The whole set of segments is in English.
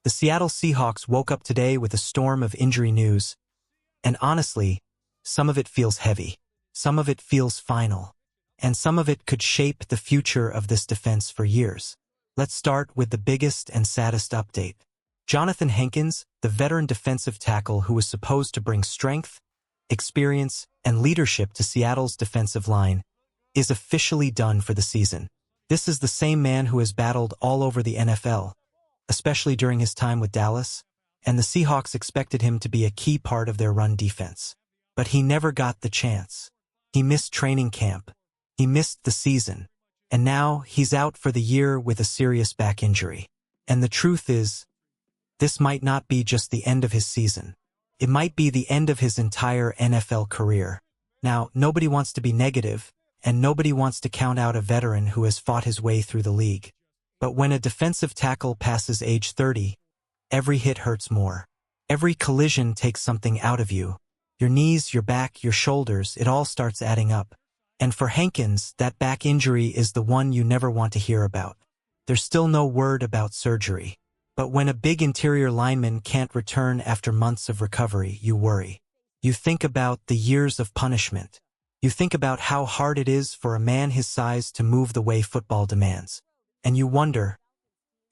The Seattle Seahawks woke up today with a storm of injury news, and honestly, some of it feels heavy, some of it feels final, and some of it could shape the future of this defense for years. Let's start with the biggest and saddest update. Jonathan Henkins, the veteran defensive tackle who was supposed to bring strength, experience, and leadership to Seattle's defensive line, is officially done for the season. This is the same man who has battled all over the NFL, especially during his time with Dallas, and the Seahawks expected him to be a key part of their run defense. But he never got the chance. He missed training camp. He missed the season. And now he's out for the year with a serious back injury. And the truth is, this might not be just the end of his season. It might be the end of his entire NFL career. Now, nobody wants to be negative, and nobody wants to count out a veteran who has fought his way through the league. But when a defensive tackle passes age 30, every hit hurts more. Every collision takes something out of you. Your knees, your back, your shoulders, it all starts adding up. And for Henkins, that back injury is the one you never want to hear about. There's still no word about surgery. But when a big interior lineman can't return after months of recovery, you worry. You think about the years of punishment. You think about how hard it is for a man his size to move the way football demands. And you wonder,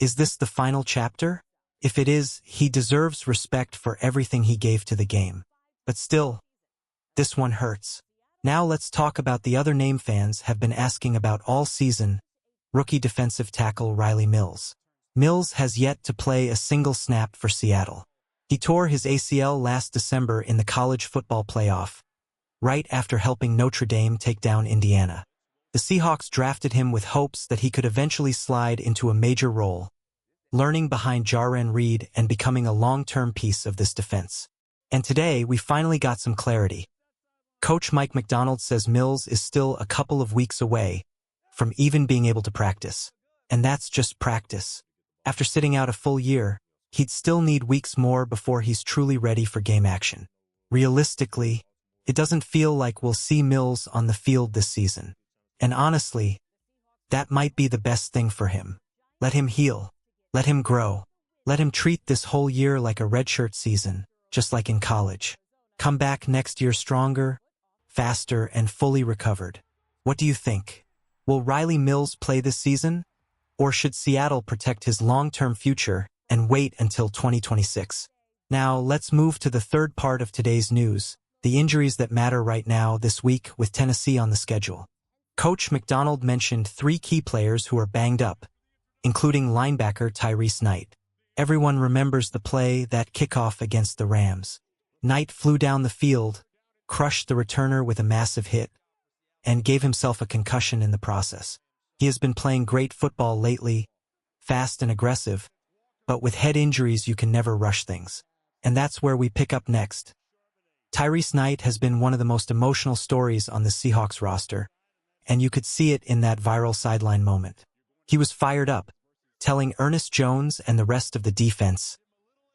is this the final chapter? If it is, he deserves respect for everything he gave to the game. But still, this one hurts. Now let's talk about the other name fans have been asking about all season, rookie defensive tackle Riley Mills. Mills has yet to play a single snap for Seattle. He tore his ACL last December in the college football playoff, right after helping Notre Dame take down Indiana. The Seahawks drafted him with hopes that he could eventually slide into a major role, learning behind Jarran Reed and becoming a long-term piece of this defense. And today, we finally got some clarity. Coach Mike McDonald says Mills is still a couple of weeks away from even being able to practice. And that's just practice. After sitting out a full year, he'd still need weeks more before he's truly ready for game action. Realistically, it doesn't feel like we'll see Mills on the field this season. And honestly, that might be the best thing for him. Let him heal. Let him grow. Let him treat this whole year like a redshirt season, just like in college. Come back next year stronger, faster, and fully recovered. What do you think? Will Riley Mills play this season? Or should Seattle protect his long-term future and wait until 2026? Now, let's move to the third part of today's news, the injuries that matter right now this week with Tennessee on the schedule. Coach McDonald mentioned 3 key players who are banged up, including linebacker Tyrese Knight. Everyone remembers the play, that kickoff against the Rams. Knight flew down the field, crushed the returner with a massive hit, and gave himself a concussion in the process. He has been playing great football lately, fast and aggressive, but with head injuries you can never rush things. And that's where we pick up next. Tyrese Knight has been one of the most emotional stories on the Seahawks roster, and you could see it in that viral sideline moment. He was fired up, telling Ernest Jones and the rest of the defense,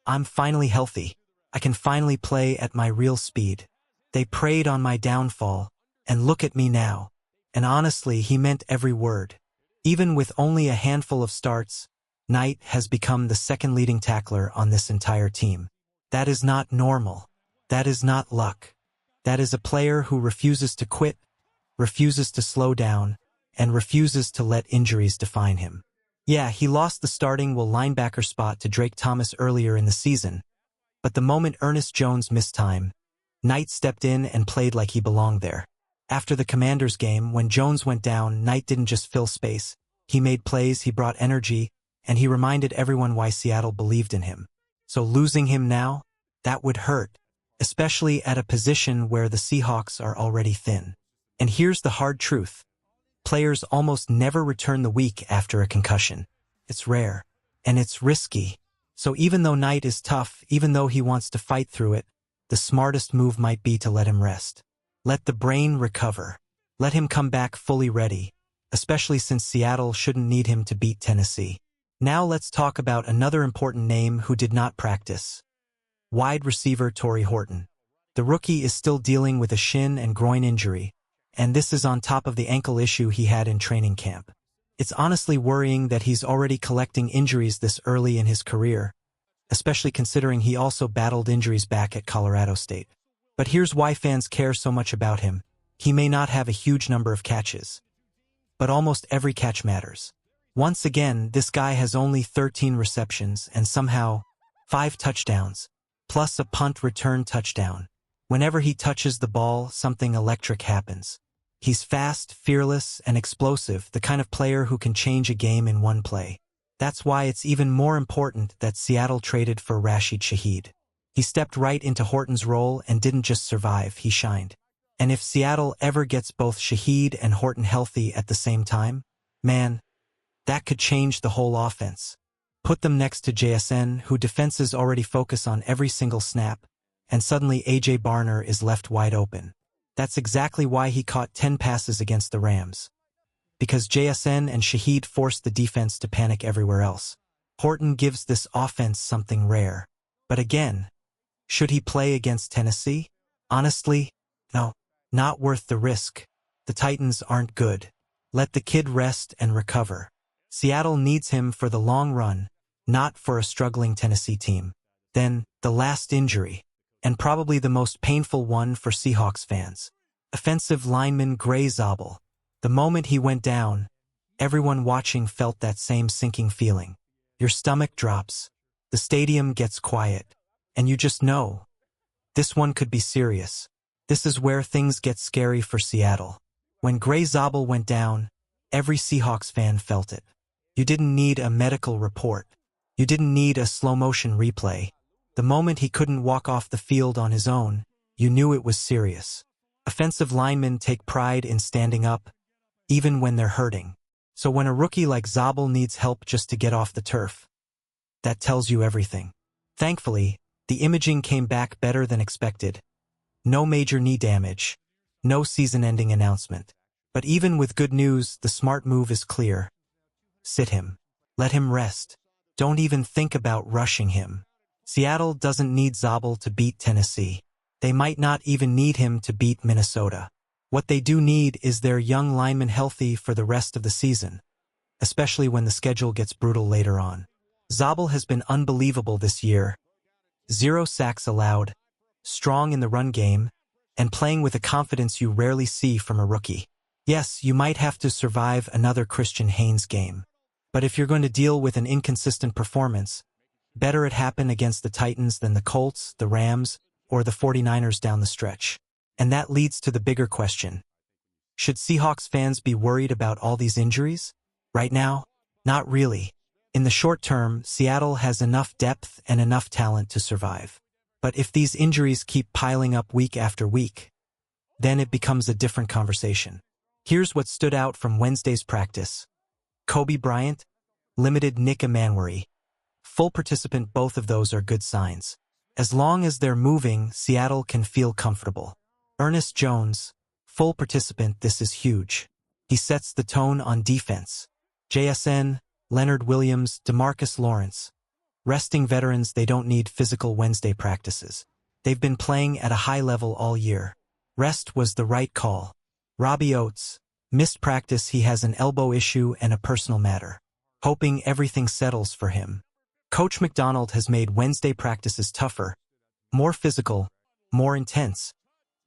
"I'm finally healthy. I can finally play at my real speed. They preyed on my downfall, and look at me now." And honestly, he meant every word. Even with only a handful of starts, Knight has become the second leading tackler on this entire team. That is not normal. That is not luck. That is a player who refuses to quit, refuses to slow down, and refuses to let injuries define him. Yeah, he lost the starting linebacker spot to Drake Thomas earlier in the season, but the moment Ernest Jones missed time, Knight stepped in and played like he belonged there. After the Commanders game, when Jones went down, Knight didn't just fill space. He made plays, he brought energy, and he reminded everyone why Seattle believed in him. So losing him now, that would hurt, especially at a position where the Seahawks are already thin. And here's the hard truth. Players almost never return the week after a concussion. It's rare, and it's risky. So even though Knight is tough, even though he wants to fight through it, the smartest move might be to let him rest. Let the brain recover. Let him come back fully ready, especially since Seattle shouldn't need him to beat Tennessee. Now let's talk about another important name who did not practice. Wide receiver Tory Horton. The rookie is still dealing with a shin and groin injury, and this is on top of the ankle issue he had in training camp. It's honestly worrying that he's already collecting injuries this early in his career. especially considering he also battled injuries back at Colorado State. But here's why fans care so much about him. He may not have a huge number of catches, but almost every catch matters. Once again, this guy has only 13 receptions and somehow 5 touchdowns, plus a punt return touchdown. Whenever he touches the ball, something electric happens. He's fast, fearless, and explosive, the kind of player who can change a game in one play. That's why it's even more important that Seattle traded for Rashid Shaheed. He stepped right into Horton's role and didn't just survive, he shined. And if Seattle ever gets both Shaheed and Horton healthy at the same time, man, that could change the whole offense. Put them next to JSN, who defenses already focus on every single snap, and suddenly AJ Barner is left wide open. That's exactly why he caught 10 passes against the Rams. Because JSN and Shaheed forced the defense to panic everywhere else. Horton gives this offense something rare. But again, should he play against Tennessee? Honestly, no, not worth the risk. The Titans aren't good. Let the kid rest and recover. Seattle needs him for the long run, not for a struggling Tennessee team. Then, the last injury, and probably the most painful one for Seahawks fans. Offensive lineman Zabel. The moment he went down, everyone watching felt that same sinking feeling. Your stomach drops, the stadium gets quiet, and you just know, this one could be serious. This is where things get scary for Seattle. When Zabel went down, every Seahawks fan felt it. You didn't need a medical report. You didn't need a slow-motion replay. The moment he couldn't walk off the field on his own, you knew it was serious. Offensive linemen take pride in standing up, even when they're hurting. So when a rookie like Zabel needs help just to get off the turf, that tells you everything. Thankfully, the imaging came back better than expected. No major knee damage, no season-ending announcement. But even with good news, the smart move is clear. Sit him. Let him rest. Don't even think about rushing him. Seattle doesn't need Zabel to beat Tennessee. They might not even need him to beat Minnesota. What they do need is their young lineman healthy for the rest of the season, especially when the schedule gets brutal later on. Zabel has been unbelievable this year. 0 sacks allowed, strong in the run game, and playing with a confidence you rarely see from a rookie. Yes, you might have to survive another Christian Haynes game. But if you're going to deal with an inconsistent performance, better it happen against the Titans than the Colts, the Rams, or the 49ers down the stretch. And that leads to the bigger question. Should Seahawks fans be worried about all these injuries? Right now? Not really. In the short term, Seattle has enough depth and enough talent to survive. But if these injuries keep piling up week after week, then it becomes a different conversation. Here's what stood out from Wednesday's practice. Kobe Bryant, limited Nick Emanwari. Full participant, both of those are good signs. As long as they're moving, Seattle can feel comfortable. Ernest Jones, full participant, this is huge. He sets the tone on defense. JSN, Leonard Williams, DeMarcus Lawrence. Resting veterans, they don't need physical Wednesday practices. They've been playing at a high level all year. Rest was the right call. Robbie Oates, missed practice, he has an elbow issue and a personal matter. Hoping everything settles for him. Coach McDonald has made Wednesday practices tougher, more physical, more intense.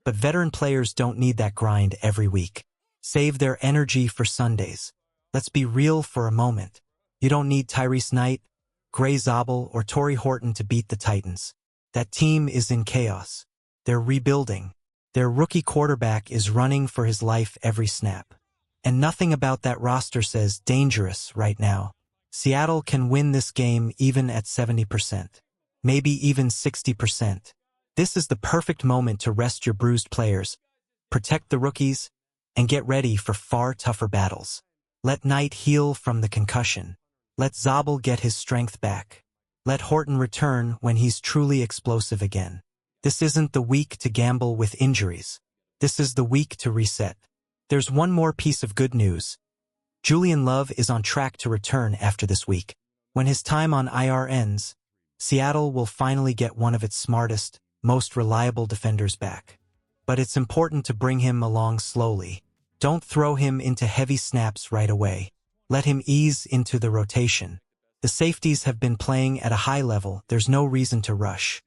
But veteran players don't need that grind every week. Save their energy for Sundays. Let's be real for a moment. You don't need Tyrese Knight, Zabel, or Tory Horton to beat the Titans. That team is in chaos. They're rebuilding. Their rookie quarterback is running for his life every snap. And nothing about that roster says dangerous right now. Seattle can win this game even at 70%. Maybe even 60%. This is the perfect moment to rest your bruised players, protect the rookies, and get ready for far tougher battles. Let Knight heal from the concussion. Let Zabel get his strength back. Let Horton return when he's truly explosive again. This isn't the week to gamble with injuries. This is the week to reset. There's one more piece of good news. Julian Love is on track to return after this week. When his time on IR ends, Seattle will finally get one of its smartest, most reliable defenders back. But it's important to bring him along slowly. Don't throw him into heavy snaps right away. Let him ease into the rotation. The safeties have been playing at a high level, there's no reason to rush.